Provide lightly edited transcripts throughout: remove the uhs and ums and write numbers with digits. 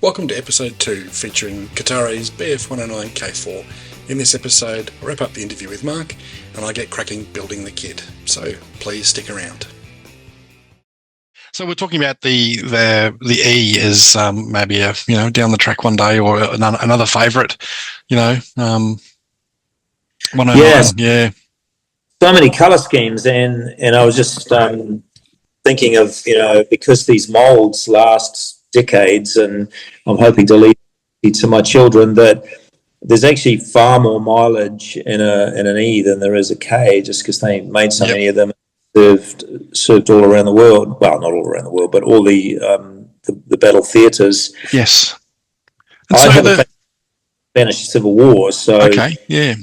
Welcome to episode 2 featuring Kotare's Bf 109K-4. In this episode, I wrap up the interview with Mark and I get cracking building the kit. So please stick around. So we're talking about the E as maybe a down the track one day or another favourite, 109. Yes. Yeah. So many colour schemes, and I was just thinking of because these moulds last decades, and I'm hoping to leave it to my children that there's actually far more mileage in an E than there is a K, just because they made so many of them, served all around the world. Well, not all around the world, but all the battle theatres. Yes. And I have a Spanish Civil War, so okay, yeah.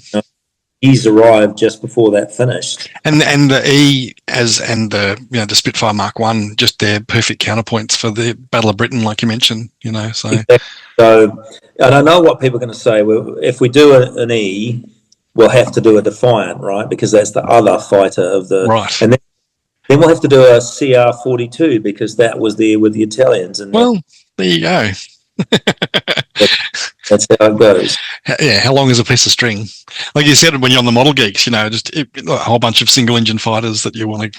E's arrived just before that finished, and the E and the Spitfire Mark 1, just their perfect counterpoints for the Battle of Britain, like you mentioned. So exactly. So I don't know what people are going to say. Well, if we do an E, we'll have to do a Defiant, right? Because that's the other fighter of the right. And then we'll have to do a CR-42 because that was there with the Italians. And well, there you go. That's how it goes. Yeah, how long is a piece of string? Like you said, when you're on the Model Geeks, just a whole bunch of single engine fighters that you want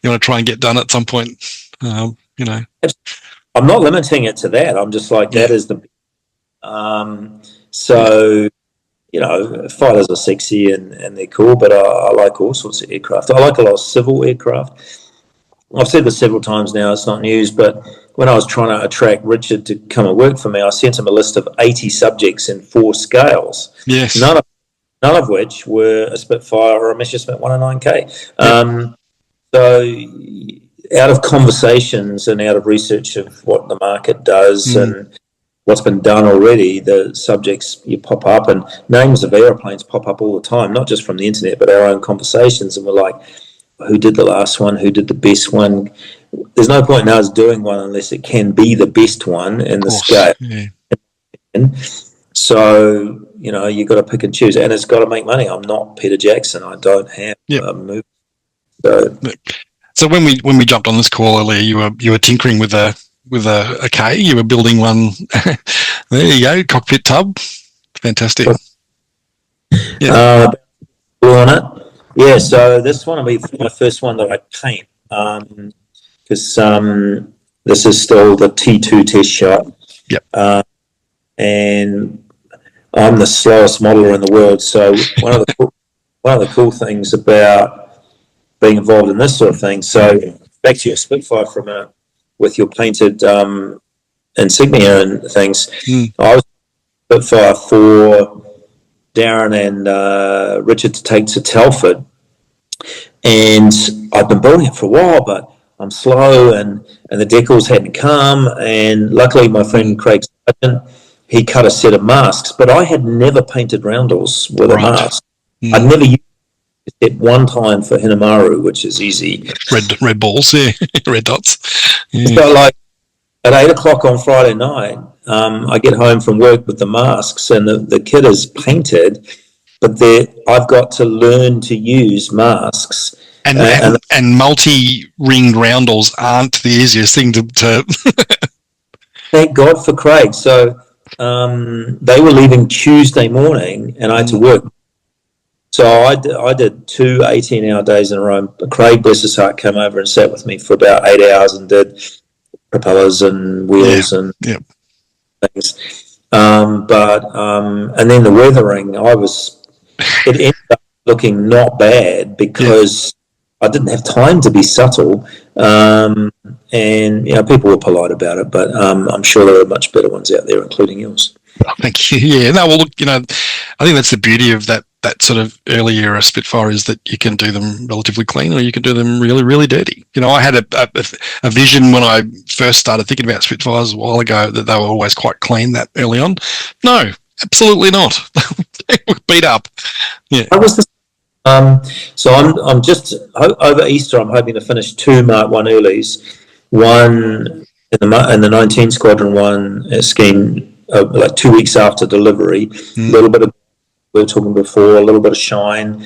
to try and get done at some point. I'm not limiting it to that. I'm just like, that is the. Fighters are sexy and they're cool, but I like all sorts of aircraft. I like a lot of civil aircraft. I've said this several times now, it's not news, but when I was trying to attract Richard to come and work for me, I sent him a list of 80 subjects in 4 scales. Yes. None of which were a Spitfire or a Messerschmitt 109K. So out of conversations and out of research of what the market does and what's been done already, the subjects you pop up and names of aeroplanes pop up all the time, not just from the internet, but our own conversations. And we're like, who did the last one? Who did the best one? There's no point in us doing one unless it can be the best one in the scale. Yeah. So, you got to pick and choose, and it's got to make money. I'm not Peter Jackson. I don't have a movie. So when we jumped on this call earlier, you were tinkering with a K. You were building one. There you go, cockpit tub. Fantastic. Yeah. On it. Yeah, so this one will be my first one that I paint, because this is still the T2 test shot. Yep. And I'm the slowest modeler in the world. So one of the cool things about being involved in this sort of thing. So back to your Spitfire for a minute, with your painted insignia and things. I was Spitfire for Darren and Richard to take to Telford, and I've been building it for a while, but I'm slow and the decals hadn't come, and luckily my friend Craig Sargent, he cut a set of masks, but I had never painted roundels with a mask. I'd never used it except one time for Hinamaru, which is easy. Red balls, red dots. So like at 8 o'clock on Friday night, I get home from work with the masks, and the kit is painted, but I've got to learn to use masks. And multi-ringed roundels aren't the easiest thing to Thank God for Craig. So they were leaving Tuesday morning, and I had to work. So I did 2 18-hour days in a row. Craig, bless his heart, came over and sat with me for about 8 hours and did propellers and wheels and things. And then the weathering, it ended up looking not bad because I didn't have time to be subtle. And people were polite about it, but I'm sure there are much better ones out there, including yours. Thank you. Yeah. No, well, look, I think that's the beauty of that sort of early era Spitfire, is that you can do them relatively clean or you can do them really, really dirty. I had a vision when I first started thinking about Spitfires a while ago that they were always quite clean that early on. No, absolutely not. They were beat up. Yeah. So I'm just over Easter. I'm hoping to finish 2 Mark 1 earlies, one in the 19 Squadron 1 scheme, like 2 weeks after delivery. A little bit of, we were talking before, a little bit of shine.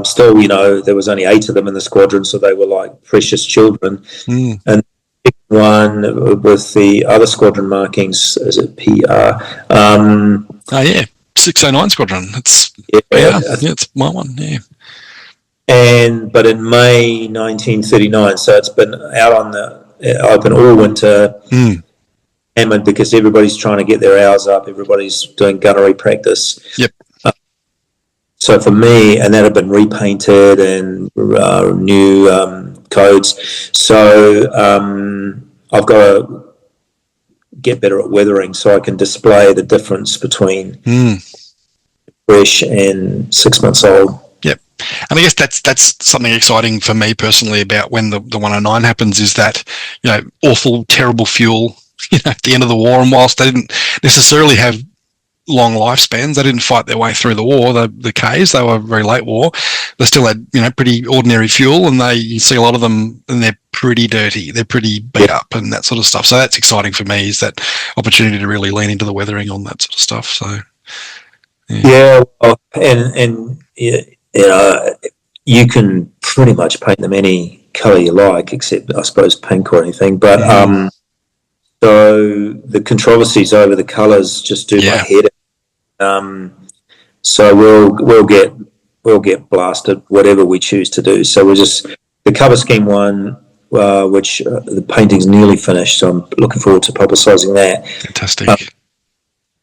Still, there was only 8 of them in the squadron, so they were like precious children. And one with the other squadron markings. Is it PR? Oh yeah, 609 Squadron. It's it's my one. Yeah. But in May 1939, so it's been out on the open all winter, hammered because everybody's trying to get their hours up. Everybody's doing gunnery practice. Yep. So for me, and that had been repainted and new codes. So I've got to get better at weathering so I can display the difference between fresh and 6 months old. Yep. And I guess that's something exciting for me personally about when the 109 happens, is that, awful, terrible fuel, at the end of the war. And whilst they didn't necessarily have long lifespans, they didn't fight their way through the war, the Ks, they were very late war. They still had, pretty ordinary fuel, and you see a lot of them, and they're pretty dirty, they're pretty beat up and that sort of stuff. So that's exciting for me, is that opportunity to really lean into the weathering on that sort of stuff. So and you can pretty much paint them any colour you like, except I suppose pink or anything. But so the controversies over the colours just do my head. So we'll get blasted whatever we choose to do. So the cover scheme one, which the painting's nearly finished, so I'm looking forward to publicising that. Fantastic.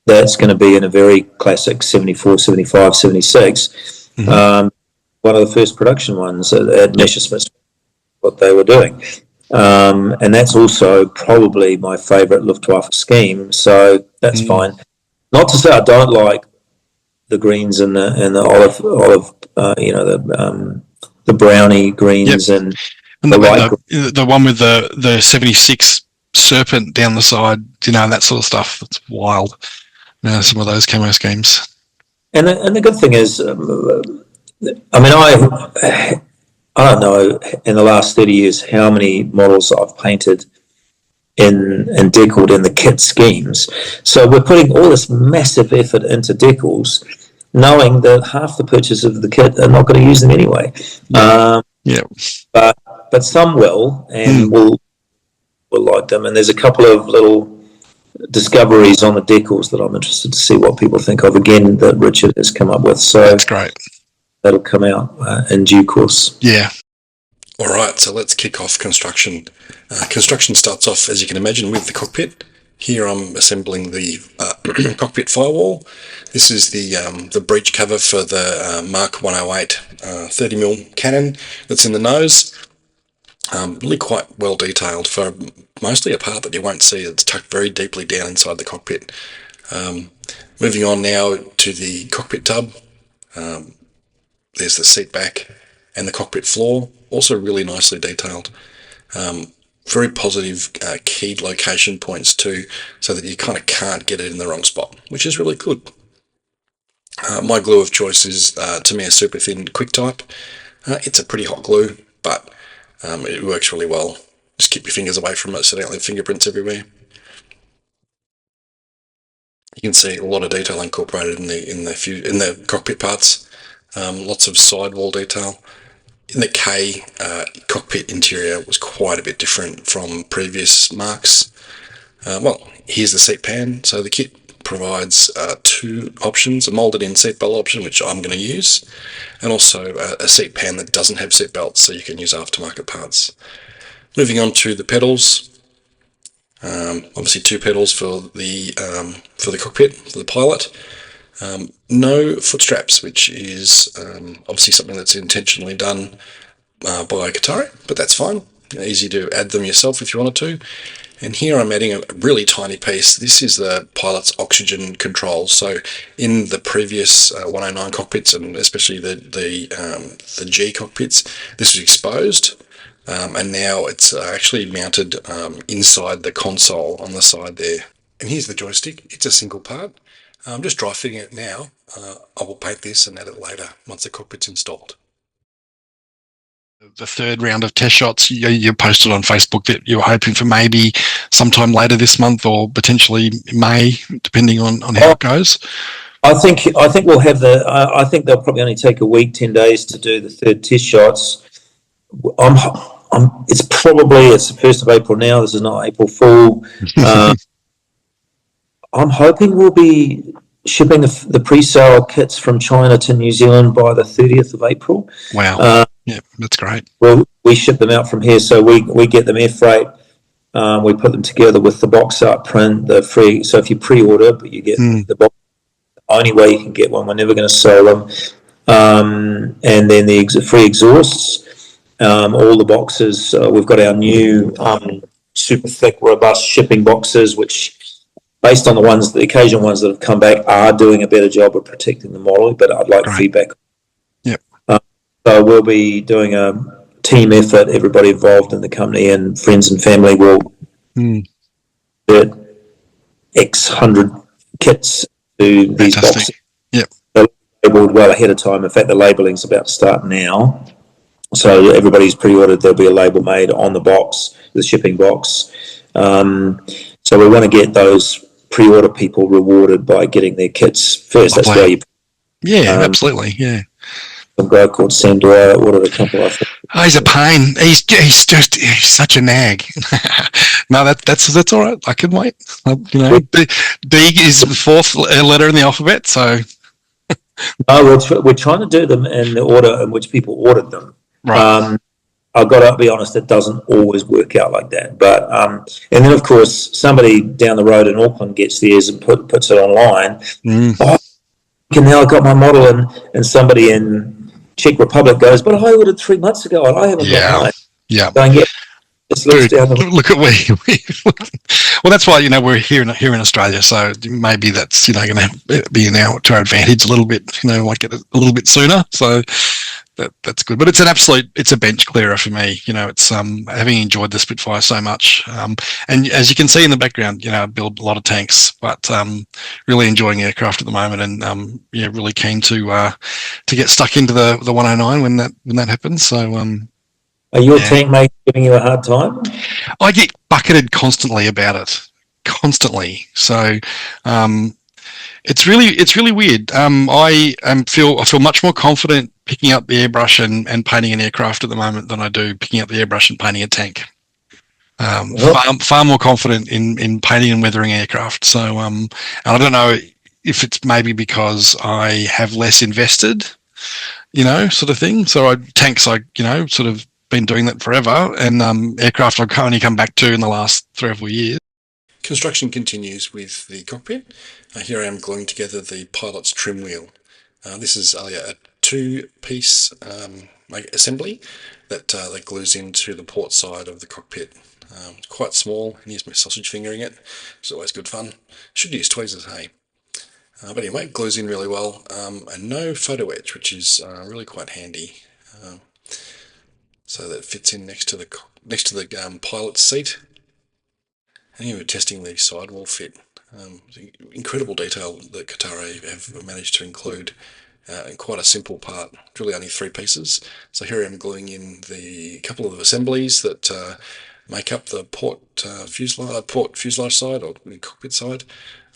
That's going to be in a very classic 74, 75, 76. One of the first production ones at Messerschmitt, what they were doing. And that's also probably my favourite Luftwaffe scheme, so that's fine. Not to say I don't like the greens and the olive, the brownie greens and the one with the 76 serpent down the side, that sort of stuff. It's wild. Some of those camo schemes. And the good thing is, I don't know in the last 30 years how many models I've painted and decaled in the kit schemes. So we're putting all this massive effort into decals, knowing that half the purchase of the kit are not going to use them anyway. But some will, and will like them. And there's a couple of little discoveries on the decals that I'm interested to see what people think of. Again, that Richard has come up with. So that's great. That'll come out in due course. Yeah. All right, so let's kick off construction. Construction starts off, as you can imagine, with the cockpit. Here I'm assembling the cockpit firewall. This is the breech cover for the Mark 108 30mm cannon that's in the nose. Really quite well detailed for mostly a part that you won't see. It's tucked very deeply down inside the cockpit. Moving on now to the cockpit tub. There's the seat back and the cockpit floor, also really nicely detailed. Very positive keyed location points too, so that you kind of can't get it in the wrong spot, which is really good. My glue of choice is, to me, a super thin quick type. It's a pretty hot glue, but it works really well. Just keep your fingers away from it so they don't leave fingerprints everywhere. You can see a lot of detail incorporated in the cockpit parts. Lots of sidewall detail. In the K, cockpit interior was quite a bit different from previous Marks. Here's the seat pan. So the kit provides two options: a molded in seat belt option, which I'm going to use, and also a seat pan that doesn't have seat belts, so you can use aftermarket parts. Moving on to the pedals. Obviously two pedals for the cockpit, for the pilot. No foot straps, which is obviously something that's intentionally done by Kotare, but that's fine. Easy to add them yourself if you wanted to. And here I'm adding a really tiny piece. This is the pilot's oxygen control. So in the previous 109 cockpits, and especially the G cockpits, this was exposed. And now it's actually mounted inside the console on the side there. And here's the joystick. It's a single part. I'm just dry fitting it now. I will paint this and add it later once the cockpit's installed. The third round of test shots, you posted on Facebook that you were hoping for maybe sometime later this month or potentially May, depending on how it goes. I think we'll have I think they'll probably only take a week, 10 days to do the third test shots. it's the 1st of April now. This is not April Fool. I'm hoping we'll be shipping the pre-sale kits from China to New Zealand by the 30th of April. Wow. Yeah, that's great. Well, we ship them out from here, so we get them air freight. We put them together with the box art print, the free. So if you pre-order, but you get the box, the only way you can get one. We're never going to sell them. And then the free exhausts, all the boxes. We've got our new super thick, robust shipping boxes, which, based on the occasional ones that have come back, are doing a better job of protecting the model. But I'd like feedback. Yep. So we'll be doing a team effort. Everybody involved in the company and friends and family will get X hundred kits to these boxes. Yep. They're labelled well ahead of time. In fact, the labelling's about to start now. So everybody's pre-ordered. There'll be a label made on the box, the shipping box. So we want to get those pre-order people rewarded by getting their kits first. That's why you. Yeah, absolutely. Yeah. Some guy called Sam Dwyer ordered a couple of. Oh, he's a pain. He's such a nag. No, that's all right. I can wait. D is the 4th letter in the alphabet, so. No, we're trying to do them in the order in which people ordered them. Right. I've got to be honest, it doesn't always work out like that. But and then of course somebody down the road in Auckland gets theirs and puts it online. And now I got my model, and somebody in Czech Republic goes, but I ordered 3 months ago and I haven't got mine. Yeah. Going, Dude, look at well, that's why we're here in Australia, so maybe that's going to be to our advantage a little bit. Might get it a little bit sooner, so that's good. But it's a bench clearer for me. It's having enjoyed the Spitfire so much, and as you can see in the background, I build a lot of tanks, but really enjoying aircraft at the moment, and really keen to get stuck into the 109 when that happens. So. Are your tank mates giving you a hard time? I get bucketed constantly about it. Constantly. So it's really weird. I feel much more confident picking up the airbrush and painting an aircraft at the moment than I do picking up the airbrush and painting a tank. Far more confident in painting and weathering aircraft. So and I don't know if it's maybe because I have less invested, sort of thing. So tanks, sort of been doing that forever, and aircraft I've only come back to in the last 3 or 4 years. Construction continues with the cockpit. Here I am gluing together the pilot's trim wheel. This is a 2-piece assembly that glues into the port side of the cockpit. It's quite small, and here's my sausage fingering it. It's always good fun. Should use tweezers, hey? But anyway, it glues in really well, and no photo etch, which is really quite handy. So that fits in next to the pilot's seat. And here we're testing the sidewall fit. Incredible detail that Kotare have managed to include in quite a simple part. It's really only 3 pieces. So here I am gluing in the couple of assemblies that make up the port fuselage side, or the cockpit side,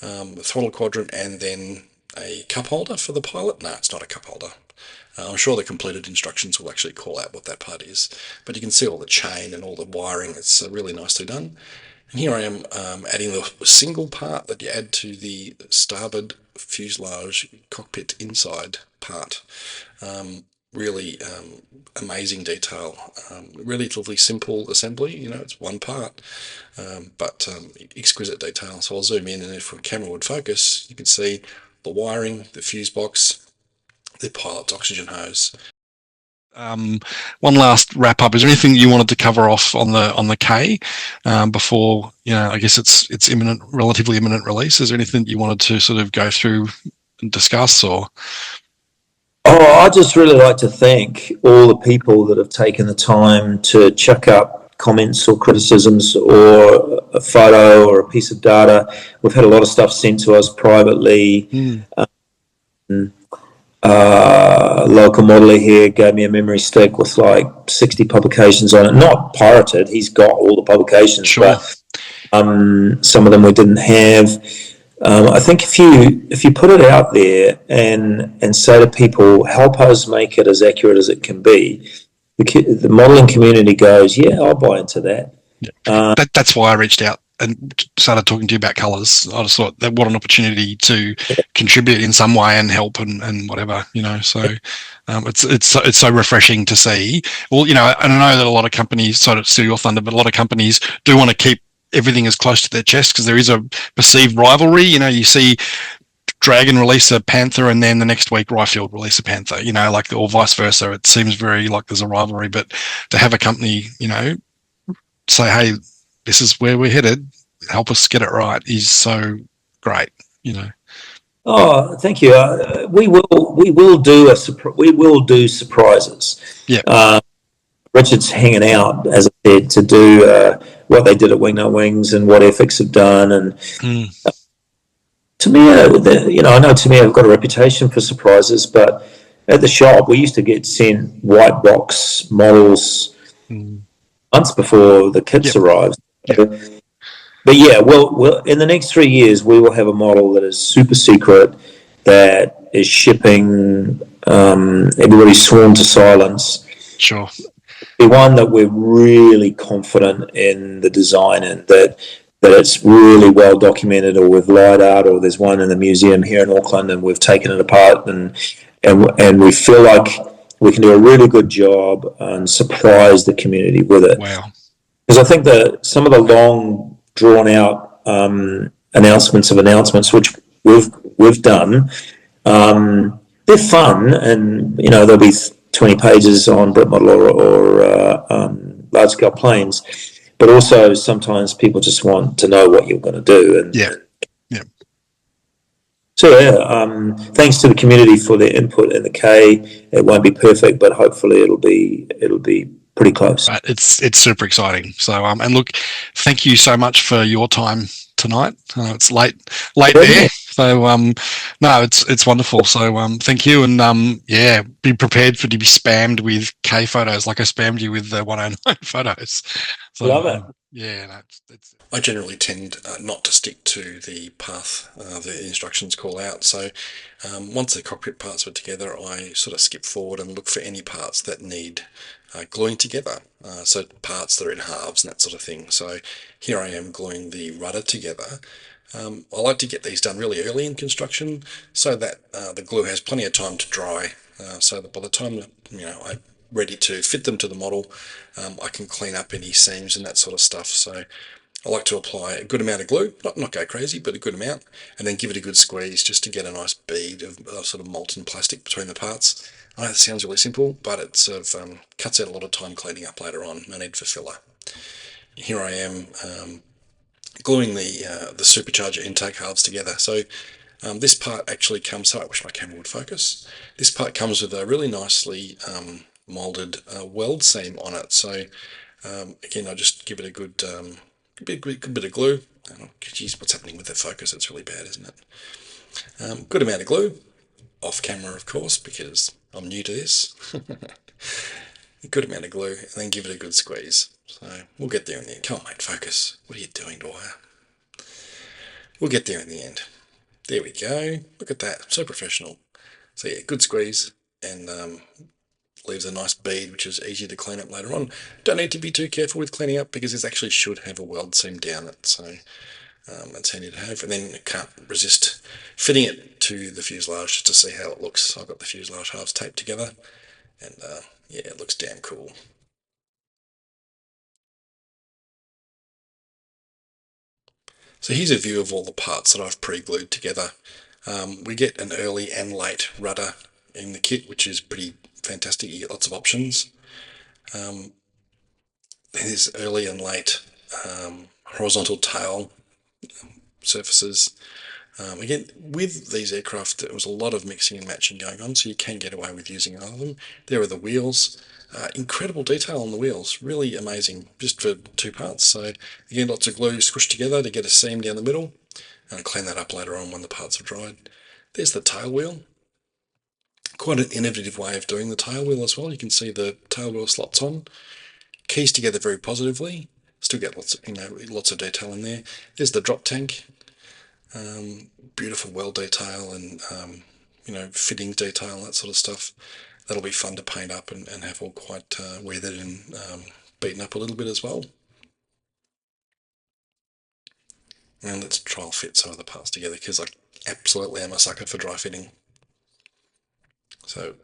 the throttle quadrant, and then a cup holder for the pilot. No, it's not a cup holder. I'm sure the completed instructions will actually call out what that part is, but you can see all the chain and all the wiring. It's really nicely done. And here I am adding the single part that you add to the starboard fuselage cockpit inside part. Really amazing detail. Relatively simple assembly, it's one part, but exquisite detail. So I'll zoom in, and if the camera would focus, you can see the wiring, the fuse box, the pilot's oxygen hose. One last wrap up. Is there anything you wanted to cover off on the K before? I guess it's relatively imminent release. Is there anything you wanted to sort of go through and discuss, or? Oh, I'd just really like to thank all the people that have taken the time to chuck up comments or criticisms or a photo or a piece of data. We've had a lot of stuff sent to us privately. Local modeler here gave me a memory stick with like 60 publications on it. Not pirated, he's got all the publications, sure. But some of them we didn't have. I think if you put it out there and say to people, help us make it as accurate as it can be, the modelling community goes, yeah, I'll buy into that. That's why I reached out and started talking to you about colours. I just thought that what an opportunity to contribute in some way and help and whatever, So it's so refreshing to see. Well, and I know that a lot of companies, sort of steal your thunder, but a lot of companies do want to keep everything as close to their chest because there is a perceived rivalry. You see Dragon release a Panther and then the next week Ryefield release a Panther, or vice versa. It seems very like there's a rivalry, but to have a company, say, hey, this is where we're headed, help us get it right is so great, Oh, thank you. We will do surprises. Yeah. Richard's hanging out, as I said, to do what they did at Wing No Wings and what Ethics have done. And Tamiya, I know Tamiya have got a reputation for surprises, but at the shop we used to get sent white box models months before the kits arrived. But yeah, well, in the next 3 years, we will have a model that is super secret, that is shipping. Everybody's sworn to silence. Sure. The one that we're really confident in the design and that it's really well documented, or we've lied out, or there's one in the museum here in Auckland and we've taken it apart and we feel like we can do a really good job and surprise the community with it. Wow. Because I think that some of the long drawn out announcements which we've done, they're fun, and there'll be 20 pages on Brit Model or large scale planes, but also sometimes people just want to know what you're going to do. And yeah. So thanks to the community for their input in the K. It won't be perfect, but hopefully it'll be pretty close. It's super exciting. So and look, thank you so much for your time tonight. It's late there. So no, it's wonderful. So thank you, and be prepared to be spammed with K photos like I spammed you with the 109 photos. So, love it. I generally tend not to stick to the path the instructions call out. So once the cockpit parts are together, I sort of skip forward and look for any parts that need gluing together. So parts that are in halves and that sort of thing. So here I am gluing the rudder together. I like to get these done really early in construction so that the glue has plenty of time to dry. So that by the time I'm ready to fit them to the model, I can clean up any seams and that sort of stuff. So I like to apply a good amount of glue, not go crazy, but a good amount, and then give it a good squeeze just to get a nice bead of sort of molten plastic between the parts. I know it sounds really simple, but it sort of cuts out a lot of time cleaning up later on. No need for filler. Here I am gluing the supercharger intake halves together. So this part actually comes, so I wish my camera would focus. This part comes with a really nicely moulded weld seam on it. So again, I just give it a good bit of glue. Oh, geez, what's happening with the focus? It's really bad, isn't it? Good amount of glue, off camera, of course, because I'm new to this. A good amount of glue, and then give it a good squeeze. So we'll get there in the end. Come on, mate, focus. What are you doing, Dwyer? We'll get there in the end. There we go. Look at that. So professional. So yeah, good squeeze, and leaves a nice bead, which is easy to clean up later on. Don't need to be too careful with cleaning up because this actually should have a weld seam down it, so that's handy to have. And then can't resist fitting it to the fuselage just to see how it looks. I've got the fuselage halves taped together, and yeah, it looks damn cool. So here's a view of all the parts that I've pre-glued together. We get an early and late rudder in the kit, which is pretty fantastic. You get lots of options. There's early and late horizontal tail surfaces. Again, with these aircraft, there was a lot of mixing and matching going on, so you can get away with using other of them. There are the wheels. Incredible detail on the wheels, really amazing, just for two parts. So again, lots of glue squished together to get a seam down the middle, and I'll clean that up later on when the parts have dried. There's the tail wheel. Quite an innovative way of doing the tail wheel as well. You can see the tail wheel slots on, keys together very positively. Still get lots of detail in there. There's the drop tank. Beautiful weld detail and fittings detail, that sort of stuff. that'll be fun to paint up and have all quite weathered and beaten up a little bit as well. And let's trial fit some of the parts together, because I absolutely am a sucker for dry fitting. So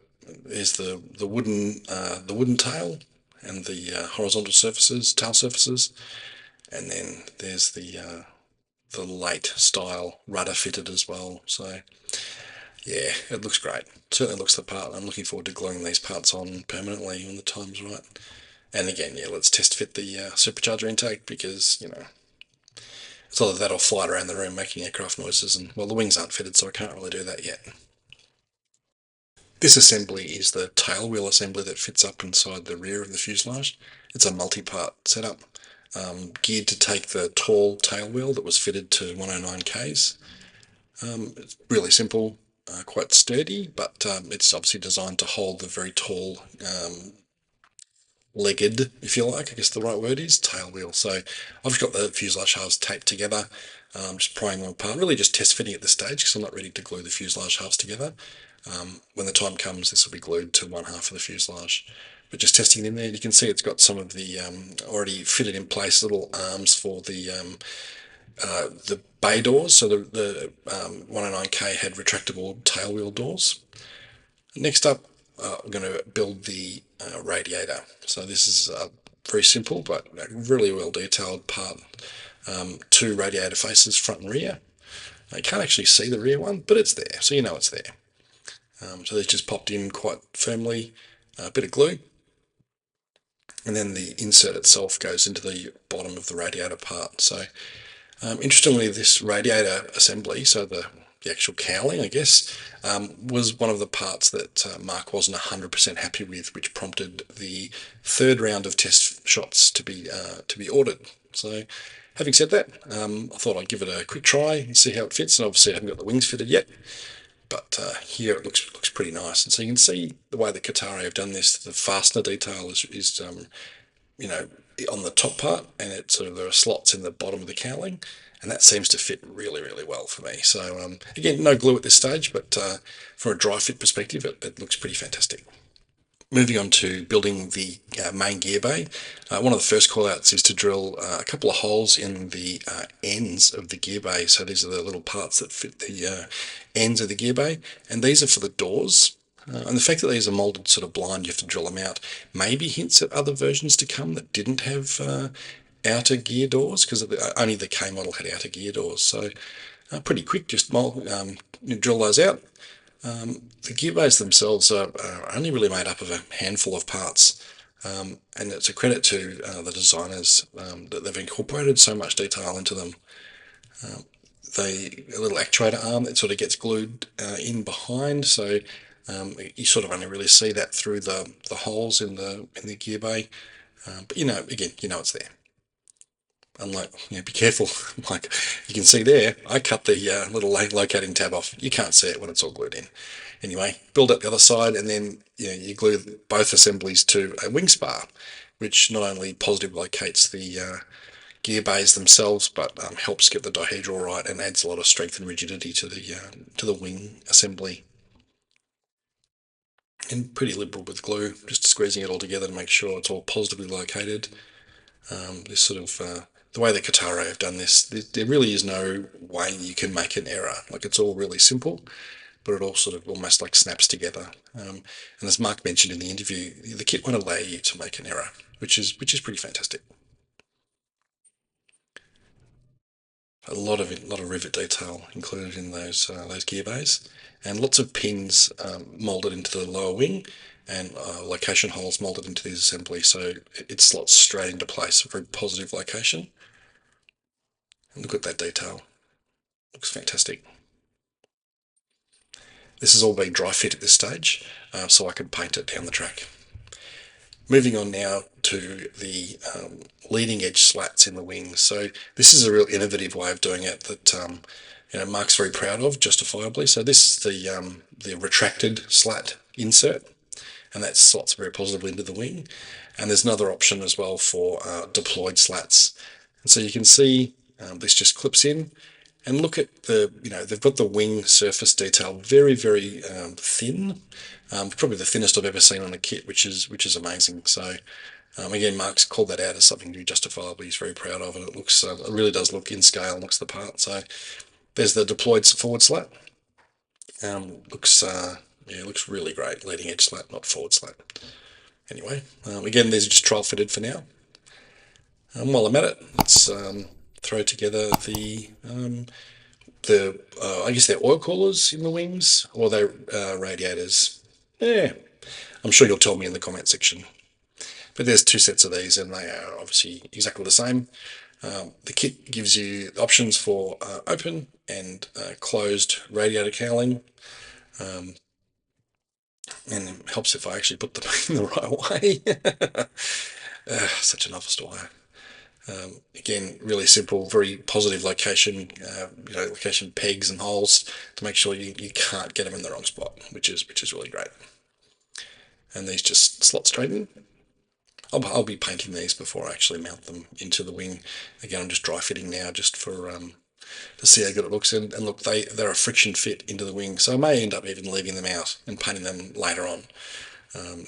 there's the wooden tail and the horizontal surfaces, tail surfaces, and then there's the late style rudder fitted as well. So yeah, it looks great. Certainly looks the part. I'm looking forward to gluing these parts on permanently when the time's right. And again, yeah, let's test fit the supercharger intake, because it's either that or fly around the room making aircraft noises, and well, the wings aren't fitted, so I can't really do that yet. This assembly is the tail wheel assembly that fits up inside the rear of the fuselage. It's a multi-part setup, geared to take the tall tail wheel that was fitted to 109Ks. It's really simple, quite sturdy, but it's obviously designed to hold the very tall, legged, if you like, I guess the right word is, tail wheel. So I've got the fuselage halves taped together, just prying them apart, really just test fitting at this stage, because I'm not ready to glue the fuselage halves together. When the time comes, this will be glued to one half of the fuselage. But just testing it in there, you can see it's got some of the already fitted in place little arms for the bay doors. So the 109K had retractable tail wheel doors. Next up, we're going to build the radiator. So this is very simple but really well detailed part. Two radiator faces, front and rear. You can't actually see the rear one, but it's there, so you know it's there. So they've just popped in quite firmly, a bit of glue, and then the insert itself goes into the bottom of the radiator part. So interestingly, this radiator assembly, so the actual cowling, I guess, was one of the parts that Mark wasn't 100% happy with, which prompted the third round of test shots to be ordered. So having said that, I thought I'd give it a quick try and see how it fits, and obviously I haven't got the wings fitted yet. But here it looks pretty nice, and so you can see the way that Kotare have done this. The fastener detail is on the top part, and it sort of, there are slots in the bottom of the cowling, and that seems to fit really well for me. So again, no glue at this stage, but from a dry fit perspective, it looks pretty fantastic. Moving on to building the main gear bay, one of the first callouts is to drill a couple of holes in the ends of the gear bay. So these are the little parts that fit the ends of the gear bay, and these are for the doors. And the fact that these are moulded sort of blind, you have to drill them out, maybe hints at other versions to come that didn't have outer gear doors, because only the K model had outer gear doors. So pretty quick, just drill those out. The gear bays themselves are only really made up of a handful of parts, and it's a credit to the designers that they've incorporated so much detail into them. A little actuator arm that sort of gets glued in behind, so you sort of only really see that through the holes in the gear bay, but again, it's there. Unlike, be careful, like you can see there, I cut the little locating tab off. You can't see it when it's all glued in. Anyway, build up the other side, and then you glue both assemblies to a wing spar, which not only positively locates the gear bays themselves, but helps get the dihedral right and adds a lot of strength and rigidity to the wing assembly. And pretty liberal with glue, just squeezing it all together to make sure it's all positively located. This sort of the way that Kotare have done this, there really is no way you can make an error. Like, it's all really simple, but it all sort of almost like snaps together. And as Mark mentioned in the interview, the kit won't allow you to make an error, which is pretty fantastic. A lot of rivet detail included in those gear bays, and lots of pins moulded into the lower wing, and location holes moulded into these assemblies, so it slots straight into place. A very positive location. And look at that detail. Looks fantastic. This is all being dry fit at this stage, so I can paint it down the track. Moving on now to the leading edge slats in the wings. So this is a real innovative way of doing it that Mark's very proud of, justifiably. So this is the retracted slat insert, and that slots very positively into the wing. And there's another option as well for deployed slats. And so you can see this just clips in, And look at they've got the wing surface detail very, very thin, probably the thinnest I've ever seen on a kit, which is amazing. So again, Mark's called that out as something to be justifiably he's very proud of, and it looks it really does look in scale, looks the part. So there's the deployed forward slat. Looks really great. Leading edge slat, not forward slat. Anyway, again, these are just trial fitted for now. While I'm at it, let's throw together the I guess they're oil coolers in the wings, or they're radiators. Yeah, I'm sure you'll tell me in the comment section. But there's two sets of these, and they are obviously exactly the same. The kit gives you options for open and closed radiator cowling, and it helps if I actually put them in the right way. Such an office wire. Again, really simple, very positive location, location pegs and holes to make sure you can't get them in the wrong spot, which is really great. And these just slot straight in. I'll be painting these before I actually mount them into the wing. Again, I'm just dry fitting now just for to see how good it looks. And look, they're a friction fit into the wing, so I may end up even leaving them out and painting them later on.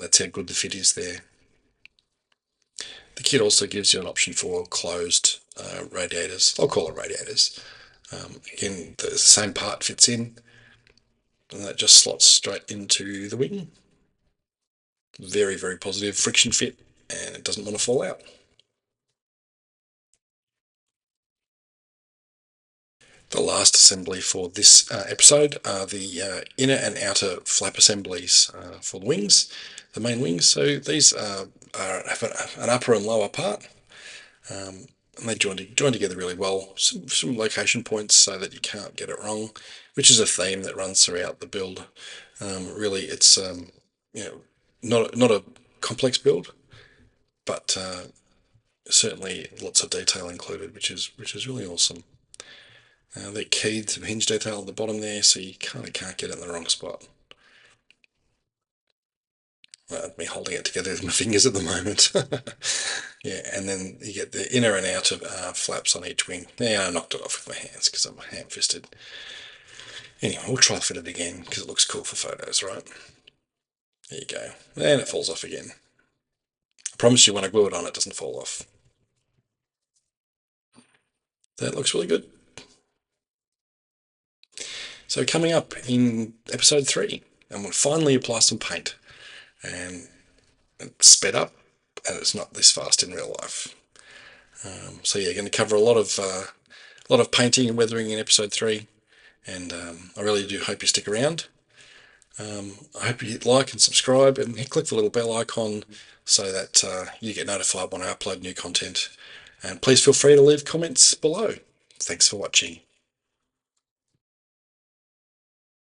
That's how good the fit is there. The kit also gives you an option for closed radiators. I'll call it radiators. Again, the same part fits in, and that just slots straight into the wing. Very, very positive friction fit, and it doesn't want to fall out. The last assembly for this episode are the inner and outer flap assemblies for the wings, the main wings. So these have an upper and lower part, and they join together really well. Some location points so that you can't get it wrong, which is a theme that runs throughout the build. Really, it's not a complex build, but certainly lots of detail included, which is really awesome. They're keyed to hinge detail at the bottom there, so you kind of can't get it in the wrong spot. Me holding it together with my fingers at the moment. Yeah, and then you get the inner and outer flaps on each wing. Yeah, I knocked it off with my hands because I'm ham-fisted. Anyway, we'll try fit it again because it looks cool for photos, right? There you go. And it falls off again. I promise you when I glue it on, it doesn't fall off. That looks really good. So coming up in episode 3, and we'll finally apply some paint. And it's sped up, and it's not this fast in real life. So yeah, going to cover a lot of painting and weathering in episode 3, and I really do hope you stick around. I hope you hit like and subscribe and click the little bell icon so that you get notified when I upload new content. And please feel free to leave comments below. Thanks for watching.